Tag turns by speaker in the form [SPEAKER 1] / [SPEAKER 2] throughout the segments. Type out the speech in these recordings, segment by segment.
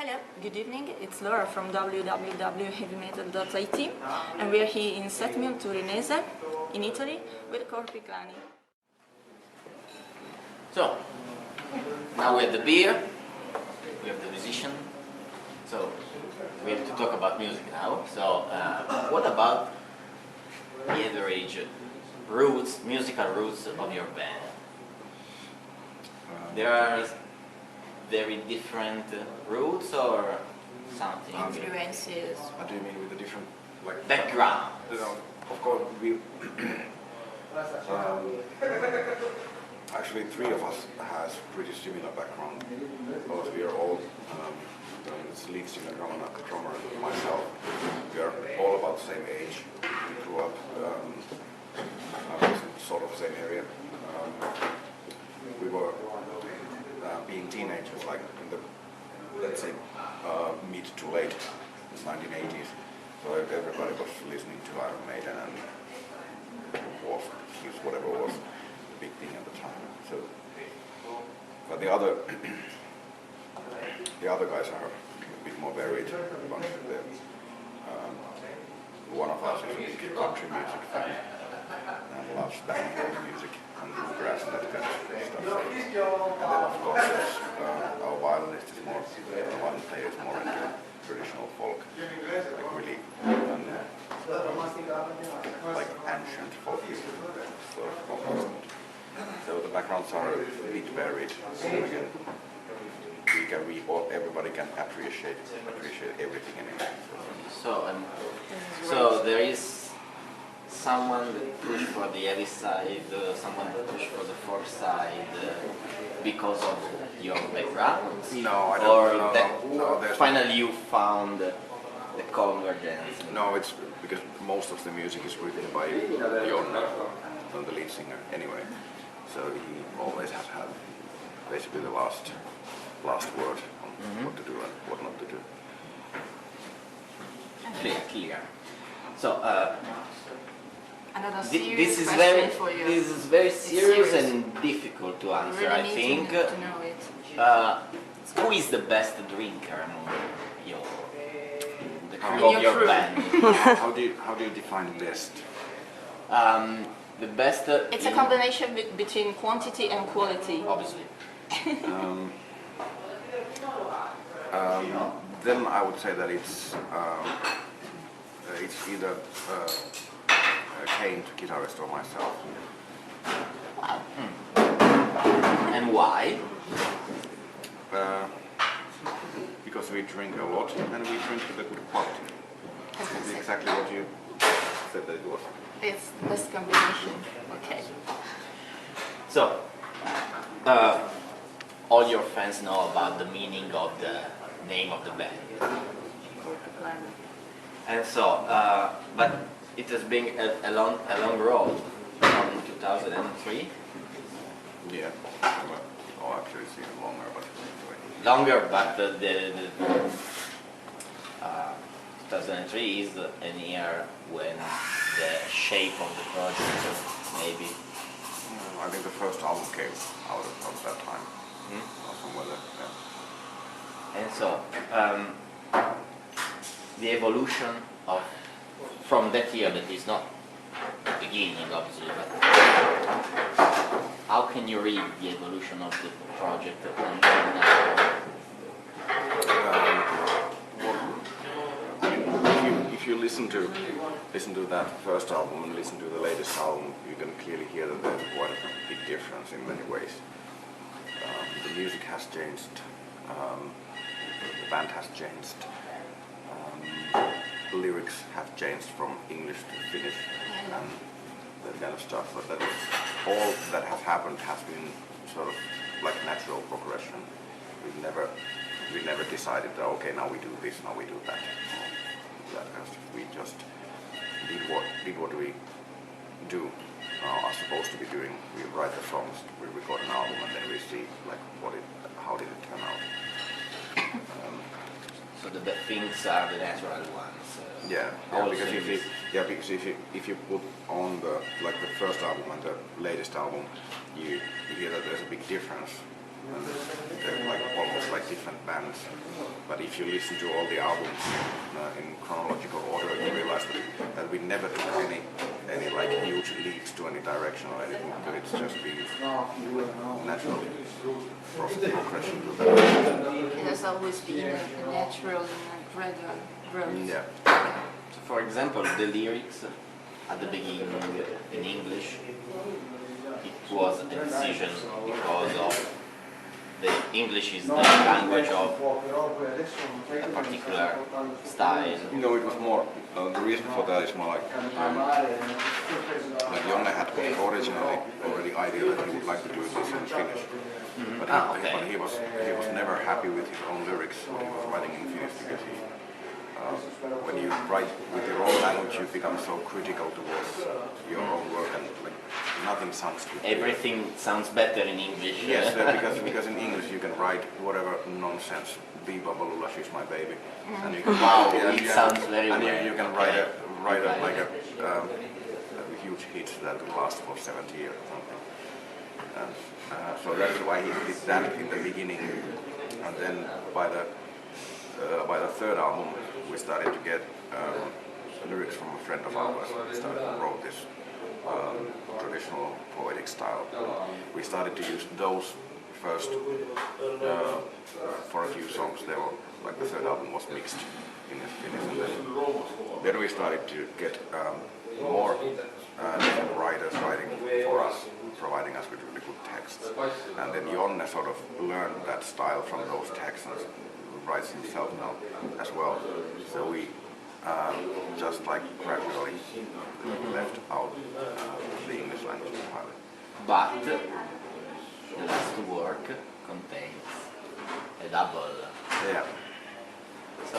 [SPEAKER 1] Hello, good evening. It's Laura from Heavy-Metal.it, and we are here in Settimo, Torinese, in Italy, with Korpiklaani.
[SPEAKER 2] So, now we have the beer, we have the musician, so we have to talk about music now. So, what about the average roots, musical roots of your band? There are very different roots or something?
[SPEAKER 1] Influences.
[SPEAKER 3] What do you mean with the different, like,
[SPEAKER 2] background?
[SPEAKER 3] You know, of course, we actually three of us has pretty similar background because we are all it's lead singer, drummer, and myself. We are all about the same age. We grew up sort of same area. We were being teenagers, like in the, let's say, mid to late 1980s. So everybody was listening to Iron Maiden and was whatever was the big thing at the time. So, but the other guys are a bit more varied. One of us is a big country music fan and loves band music and bluegrass and that kind of stuff. And then of course our violinist is more, the violin player is more into traditional folk, like really like ancient folk music, sort of composed. So the backgrounds are a bit varied. So again, everybody can appreciate everything in it.
[SPEAKER 2] So there is someone that push for the heavy side, someone that push for the folk side because of your background?
[SPEAKER 3] No, I don't.
[SPEAKER 2] Or
[SPEAKER 3] No,
[SPEAKER 2] finally you found the convergence?
[SPEAKER 3] No, it's because most of the music is written by Jon, the lead singer, anyway. So he always has had basically the last word on what to do and what not to do.
[SPEAKER 2] Clear. So
[SPEAKER 1] Another
[SPEAKER 2] this is
[SPEAKER 1] serious
[SPEAKER 2] very serious and difficult to answer.
[SPEAKER 1] Really
[SPEAKER 2] I think.
[SPEAKER 1] to know it.
[SPEAKER 2] Who is the best drinker among the crew
[SPEAKER 1] your
[SPEAKER 2] of your
[SPEAKER 1] crew.
[SPEAKER 2] band?
[SPEAKER 3] How do you define best?
[SPEAKER 2] The best.
[SPEAKER 1] It's a combination between quantity and quality.
[SPEAKER 2] Obviously.
[SPEAKER 3] Then I would say that it's either Kane, guitarist, or myself.
[SPEAKER 2] And why?
[SPEAKER 3] Because we drink a lot and we drink with a good quality. It's exactly what you said that it was.
[SPEAKER 1] It's the best combination. Okay.
[SPEAKER 2] So, all your fans know about the meaning of the name of the band. And so, but it has been a long road from 2003.
[SPEAKER 3] Yeah. Oh, actually, it's even longer, but anyway.
[SPEAKER 2] Longer, but the 2003 is an year when the shape of the project maybe.
[SPEAKER 3] I think the first album came out of that time. Or somewhere there. Yeah.
[SPEAKER 2] And so, the evolution from that year, that is not the beginning obviously, but how can you read the evolution of the project until now?
[SPEAKER 3] If you listen to that first album and listen to the latest album, you can clearly hear that there's quite a big difference in many ways. The music has changed, the band has changed, the lyrics have changed from English to Finnish and that kind of stuff, but that is, all that has happened has been sort of like natural progression. We never decided that, okay, now we do this, now we do that. That kind of stuff. We just did what we do are supposed to be doing. We write the songs, we record an album, and then we see like how did it turn out.
[SPEAKER 2] So the things are the natural ones.
[SPEAKER 3] Because if you put on the first album and the latest album, you hear that there's a big difference. And they're like almost like different bands. But if you listen to all the albums in chronological order, you realize that we never took any like huge leaps to any direction or anything. But it's just been natural progression to that.
[SPEAKER 4] It has always been a natural and a gradual growth.
[SPEAKER 3] Yeah.
[SPEAKER 2] So for example, the lyrics at the beginning in English, it was a decision because of the English is the language of a particular style.
[SPEAKER 3] No, it was more, the reason for that is more like Jonne had originally already idea that he would like to do this in Finnish. But, but he was never happy with his own lyrics when he was writing in Finnish because when you write with your own language you become so critical towards your own work and like nothing sounds good.
[SPEAKER 2] Everything sounds better in English.
[SPEAKER 3] Yes, because in English you can write whatever nonsense, Viva Balula, she's my baby. And you can
[SPEAKER 2] it sounds very well.
[SPEAKER 3] And you can write a huge hit that will last for 70 years or something. And so that's why he did that in the beginning. And then by the third album we started to get lyrics from a friend of ours. We started to wrote this traditional poetic style. We started to use those first for a few songs. They were like the third album was mixed in Finnish, and then we started to get more different writers writing for us, providing us with really good texts. And then Jonne sort of learned that style from those texts and writes himself now as well. So we just like gradually left out the English language entirely.
[SPEAKER 2] But the last work contains a double.
[SPEAKER 3] Yeah.
[SPEAKER 2] So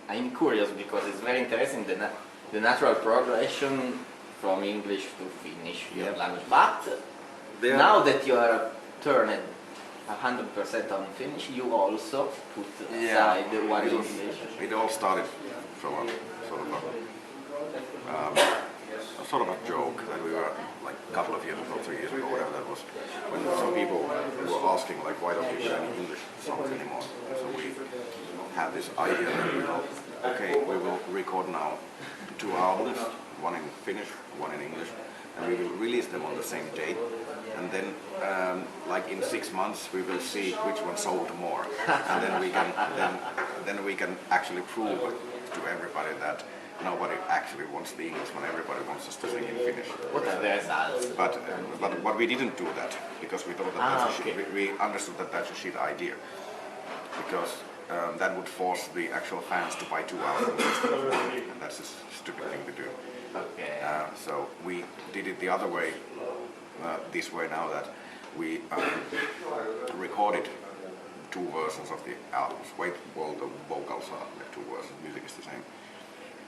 [SPEAKER 2] I'm curious because it's very interesting the natural progression from English to Finnish your language. But now that you are turned 100% on Finnish, you also put aside the one English.
[SPEAKER 3] It all started from a sort of a joke that we were like a couple of years ago, 3 years ago, whatever that was, when some people were asking like, why don't you do any English songs anymore? So we had this idea that okay, we will record now 2 albums, one in Finnish, one in English, and we will release them on the same date. And then, like in 6 months, we will see which one sold more, and then we can actually prove to everybody that nobody actually wants the English when everybody wants us to sing in Finnish.
[SPEAKER 2] What are the results?
[SPEAKER 3] But we didn't do that because we thought that we understood that that's a shit idea, because that would force the actual fans to buy 2 albums instead of 1, and that's a stupid thing to do.
[SPEAKER 2] Okay.
[SPEAKER 3] So we did it the other way, this way now that we recorded 2 versions of the albums. Well, the vocals are like 2 versions, music is the same.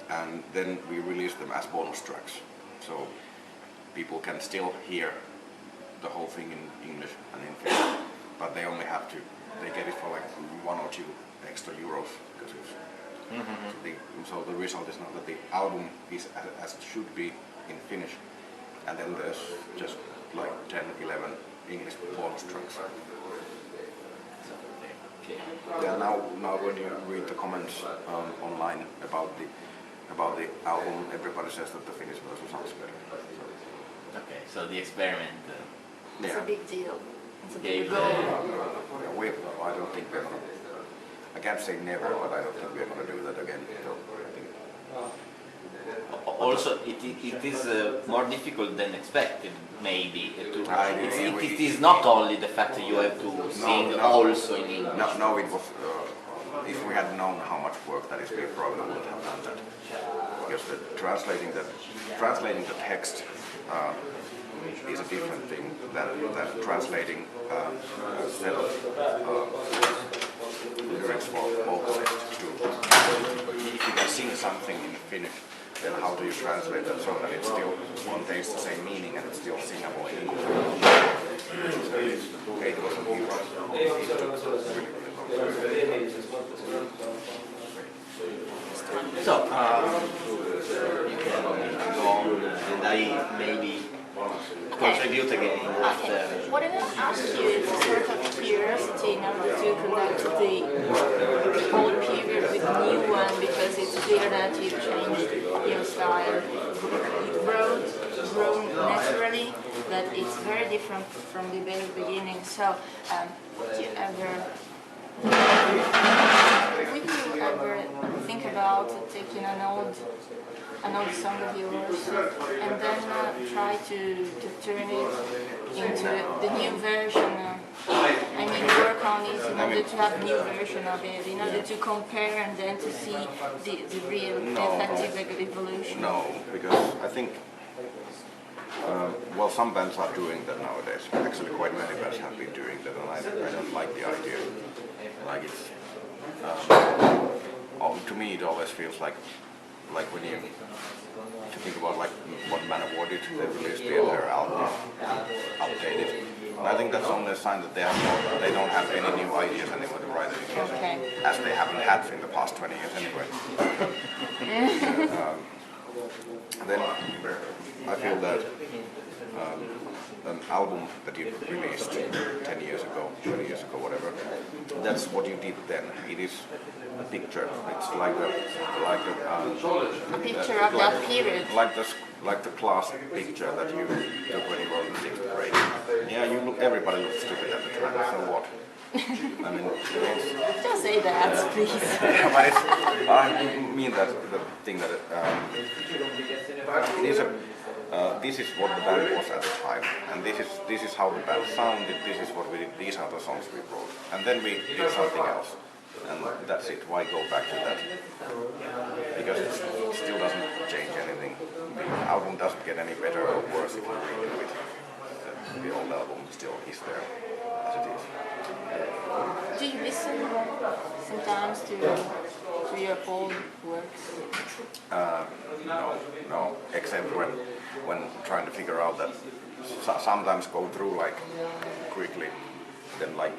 [SPEAKER 3] And then we released them as bonus tracks. So people can still hear the whole thing in English and in Finnish, but they only have to, they get it for like 1 or 2 extra euros. Because it's, so the result is now that the album is as it should be in Finnish, and then there's just like 10, 11 English bonus tracks. Yeah, now when you read the comments online about the album, everybody says that the Finnish version sounds better.
[SPEAKER 2] Okay, so the experiment.
[SPEAKER 4] It's a big deal. It's a
[SPEAKER 2] Gave
[SPEAKER 4] big goal.
[SPEAKER 3] I don't think we're gonna. I can't say never, but I don't think we're gonna do that again. So I think.
[SPEAKER 2] Also, it is more difficult than expected, maybe. It is not only the fact that you have to sing also in English.
[SPEAKER 3] No, it was. If we had known how much work that is, we probably wouldn't have done that. Because translating the text is a different thing than translating a set of lyrics for vocal text to. If you can sing something in Finnish, then how do you translate that so that it still contains the same meaning and it's still singable in English? So it was a huge.
[SPEAKER 2] So, you can go on, and I maybe contribute again after.
[SPEAKER 1] Okay. What I want to ask you is a sort of curiosity in order to connect the old period with the new one, because it's clear that you've changed your style. It grown naturally, but it's very different from the very beginning. So, would you ever think about taking an old song of yours and then try to turn it into the new version? I mean, work on it in order to have a new version of it, in order to compare and then to see the real effective evolution.
[SPEAKER 3] No, because I think, well, some bands are doing that nowadays. Actually, quite many bands have been doing that, and I don't like the idea. Like it's, to me, it always feels like when you think about like what Manowar did, they released their album outdated. And I think that's only a sign that they don't have any new ideas anymore to write any music, as they haven't had in the past 20 years anyway. Then I feel that an album that you released 10 years ago, 20 years ago, whatever, that's what you did then. It is a picture. It's like a
[SPEAKER 1] picture of that period.
[SPEAKER 3] Like the class picture that you took when you were in 6th grade. Yeah, everybody looked stupid at the time, so what? I mean,
[SPEAKER 1] Don't say that, please.
[SPEAKER 3] but I mean that the thing that it is this is what the band was at the time, and this is how the band sounded. This is what we did. These are the songs we wrote, and then we did something else, and that's it. Why go back to that? Because it still doesn't change anything. The album doesn't get any better or worse if you redo it. The old album still is there as it is.
[SPEAKER 1] Do you listen sometimes to your old works?
[SPEAKER 3] No, except when trying to figure out that sometimes go through like quickly, then like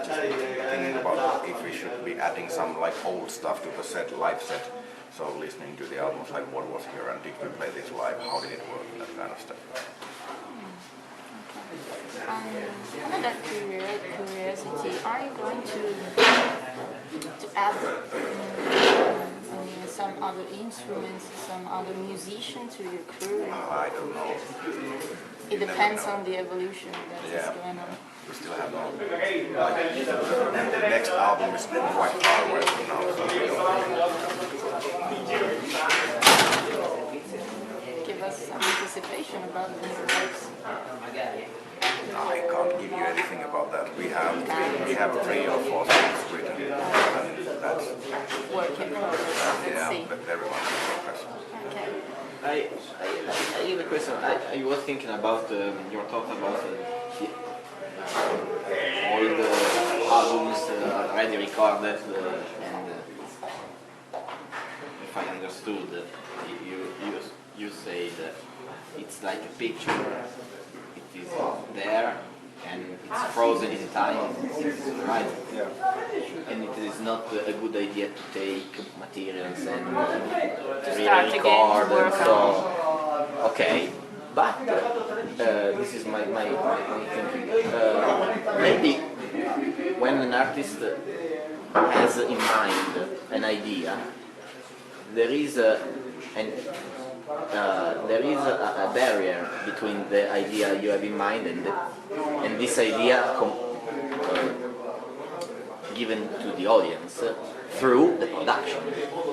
[SPEAKER 3] just thinking about if we should be adding some like old stuff to the live set. So listening to the albums, like what was here and did we play this live, how did it work, that kind of stuff.
[SPEAKER 1] Another curiosity, are you going to add some other instruments, some other musician to your crew?
[SPEAKER 3] I don't know.
[SPEAKER 1] It depends on the evolution that is going on.
[SPEAKER 3] We still have no. The next album is quite far away from now.
[SPEAKER 1] Give us some anticipation about the new works.
[SPEAKER 3] I can't give you anything about that. We have 3 or 4 songs written, and that's
[SPEAKER 1] Working. Let's see.
[SPEAKER 3] but everyone's in progress.
[SPEAKER 1] Okay.
[SPEAKER 2] I have a question. I was thinking about your talk about all the albums already recorded, and if I understood, you say that it's like a picture. It is there and it's frozen in time, right? Yeah. And it is not a good idea to take materials and re-record and so. Okay, but this is my thinking. Maybe when an artist has in mind an idea, there is a barrier between the idea you have in mind and this idea given to the audience through the production,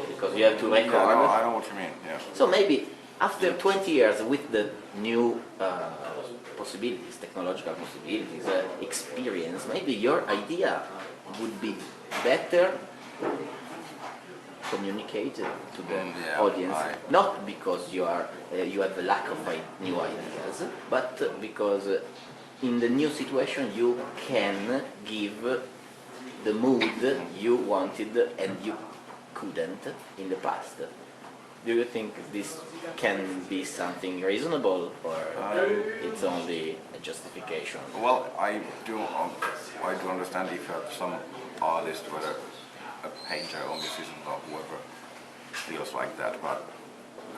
[SPEAKER 2] because you have to record.
[SPEAKER 3] Yeah, I know what you mean. Yeah.
[SPEAKER 2] So maybe after 20 years with the new possibilities, technological possibilities, experience, maybe your idea would be better communicated to the audience, not because you have a lack of new ideas, but because in the new situation you can give the mood you wanted and you couldn't in the past. Do you think this can be something reasonable, or it's only a justification?
[SPEAKER 3] Well, I do understand if some artist, whether a painter or musician or whoever, feels like that, but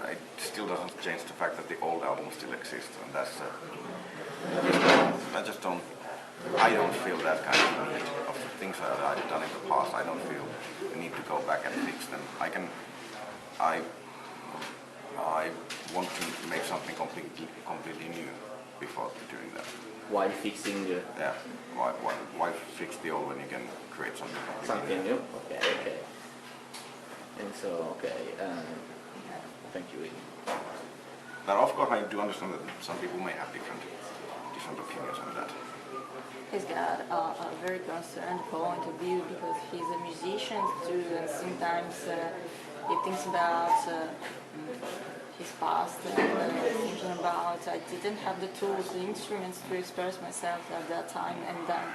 [SPEAKER 3] it still doesn't change the fact that the old album still exists, and that's I just don't. I don't feel that kind of need of the things that I've done in the past. I don't feel the need to go back and fix them. I want to make something completely new before doing that.
[SPEAKER 2] While fixing
[SPEAKER 3] Yeah. Why fix the old when you can create something completely
[SPEAKER 2] something new? Okay, okay. And so, okay, thank you.
[SPEAKER 3] Now, of course, I do understand that some people may have different opinions on that.
[SPEAKER 1] He's got a very concerned point of view because he's a musician too, and sometimes he thinks about his past and thinking about I didn't have the tools, the instruments to express myself at that time, and then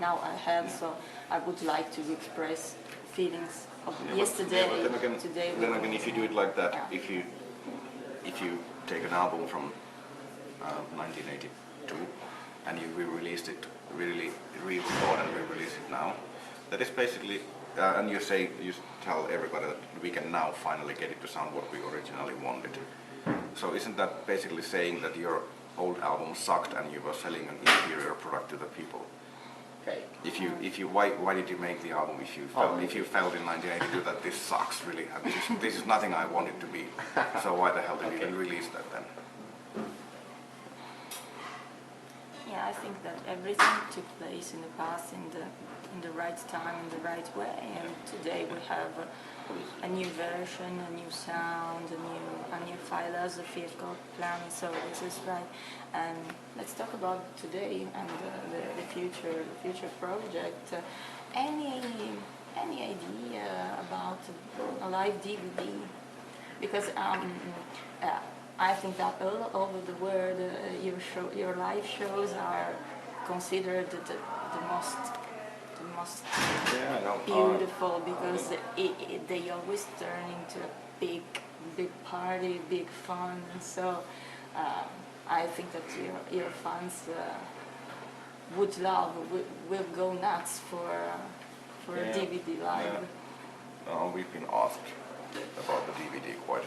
[SPEAKER 1] now I have, so I would like to express feelings of yesterday, today.
[SPEAKER 3] Then again, if you do it like that,
[SPEAKER 1] Yeah.
[SPEAKER 3] if you take an album from 1982 and you re-released it, really re-record and re-release it now, that is basically, and you tell everybody that we can now finally get it to sound what we originally wanted. So isn't that basically saying that your old album sucked and you were selling an inferior product to the people?
[SPEAKER 2] Okay.
[SPEAKER 3] Why did you make the album if you felt in 1982 that this sucks really? This is nothing I want it to be. So why the hell did you even release that then?
[SPEAKER 1] Yeah, I think that everything took place in the past in the right time, in the right way, and today we have a new version, a new sound, a new philosophy of Korpiklaani, so this is right. And let's talk about today and the future project. Any idea about a live DVD? Because I think that all over the world, your live shows are considered the most beautiful because they always turn into a big party, big fun. So I think that your fans will go nuts for a DVD live.
[SPEAKER 3] We've been asked about the DVD quite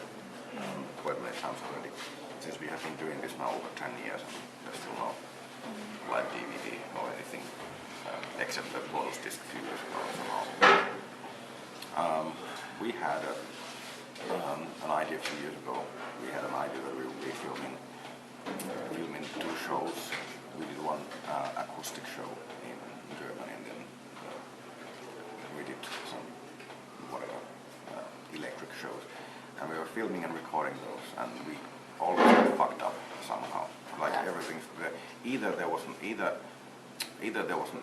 [SPEAKER 3] many times already, since we have been doing this now over 10 years and there's still no live DVD or anything, except the bonus disc a few years ago somehow. We had an idea a few years ago. We had an idea that we would be filming 2 shows. We did one acoustic show in Germany, and then we did some electric shows. And we were filming and recording those, and we always got fucked up somehow. Like everything's there. Either there wasn't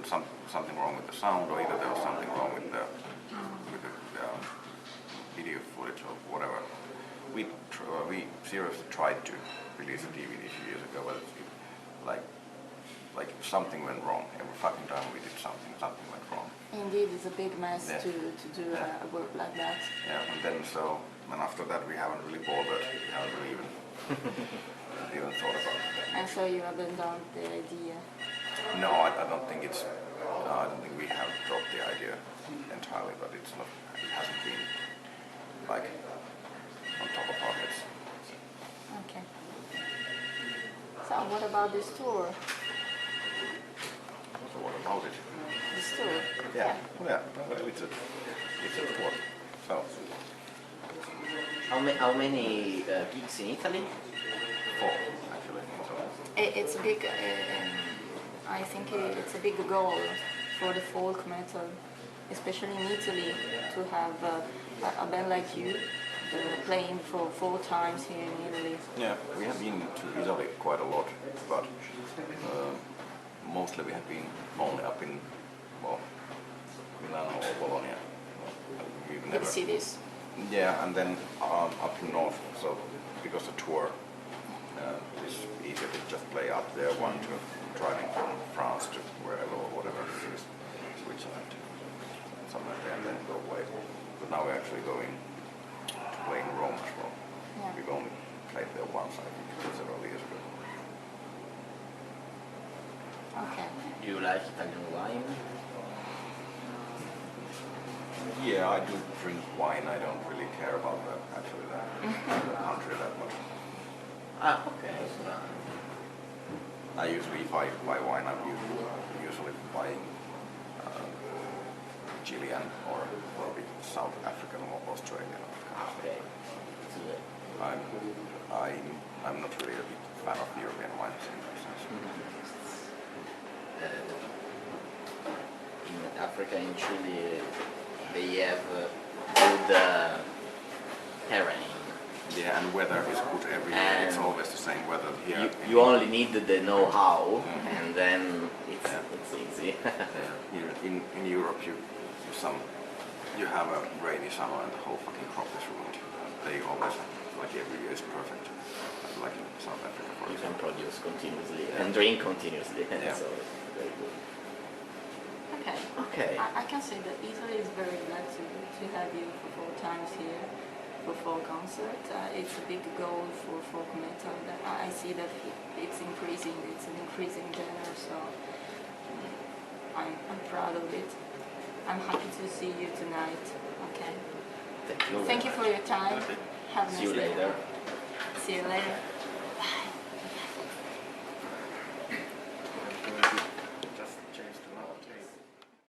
[SPEAKER 3] something wrong with the sound, or either there was something wrong with the video footage or whatever. We seriously tried to release a DVD a few years ago, but like something went wrong. Every fucking time we did something went wrong.
[SPEAKER 1] Indeed, it's a big mess to do a work like that.
[SPEAKER 3] Yeah, and then and after that we haven't really bothered. We haven't really even thought about it.
[SPEAKER 1] And so you abandoned the idea.
[SPEAKER 3] No, I don't think it's. I don't think we have dropped the idea entirely, but it's not. It hasn't been like on top of our heads.
[SPEAKER 1] Okay. So what about this tour?
[SPEAKER 3] So what about it?
[SPEAKER 1] This tour?
[SPEAKER 3] Yeah. Well, it's a tour. So.
[SPEAKER 2] How many gigs in Italy?
[SPEAKER 3] 4, actually. So.
[SPEAKER 1] It's a big. I think it's a big goal for the folk metal, especially in Italy, to have a band like you playing for 4 times here in Italy.
[SPEAKER 3] Yeah, we have been to Italy quite a lot, but mostly we have been only up in Milano or Bologna.
[SPEAKER 1] Big cities.
[SPEAKER 3] Yeah, and then up north. So because the tour is easier to just play up there, driving from France to wherever or whatever it is, Switzerland, somewhere there, and then go away. But now we're actually going to play in Rome as well.
[SPEAKER 1] Yeah.
[SPEAKER 3] We've only played there once, I think, several years ago.
[SPEAKER 1] Okay.
[SPEAKER 2] Do you like Italian wine?
[SPEAKER 3] Yeah, I do drink wine. I don't really care about the country that much.
[SPEAKER 2] Ah, okay.
[SPEAKER 3] I usually, if I buy wine, I'm usually buying Chilean or probably South African or Australian.
[SPEAKER 2] Okay. So,
[SPEAKER 3] I'm not really a big fan of European wines in that sense.
[SPEAKER 2] in Africa, in Chile, they have good terrain.
[SPEAKER 3] Yeah, and weather is good every year. It's always the same weather here.
[SPEAKER 2] You only need the know-how, and then it's easy.
[SPEAKER 3] Here in Europe, you have a rainy summer and the whole fucking crop is ruined. They always, like every year is perfect. Like in South Africa, for
[SPEAKER 2] You can
[SPEAKER 3] example.
[SPEAKER 2] produce continuously and drink continuously,
[SPEAKER 3] Yeah.
[SPEAKER 2] so it's very good.
[SPEAKER 1] Okay.
[SPEAKER 2] Okay.
[SPEAKER 1] I can say that Italy is very glad to have you for 4 times here for 4 concerts. It's a big goal for folk metal. I see that it's increasing. It's an increasing genre, so I'm proud of it. I'm happy to see you tonight. Okay.
[SPEAKER 2] Thank you.
[SPEAKER 1] Thank you for your time.
[SPEAKER 3] Okay.
[SPEAKER 1] Have a nice
[SPEAKER 2] See you
[SPEAKER 1] day.
[SPEAKER 2] later.
[SPEAKER 1] See you later.